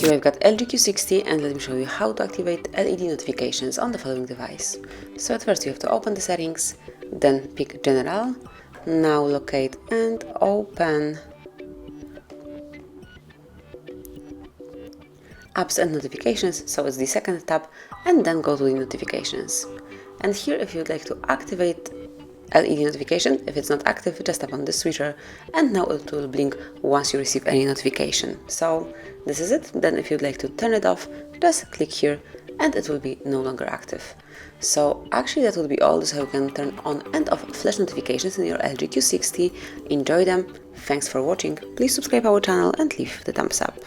Here I've got LG Q60 and let me show you how to activate LED notifications on the following device. So at first you have to open the settings, then pick General, now locate and open Apps and Notifications, so it's the second tab, and then go to the notifications. And here if you'd like to activate LED notification, if it's not active, just tap on the switcher and now it will blink once you receive any notification. So this is it. Then if you'd like to turn it off, just click here and it will be no longer active. So actually that would be all. This is how you can turn on and off flash notifications in your LG Q60. Enjoy them. Thanks for watching. Please subscribe our channel and leave the thumbs up.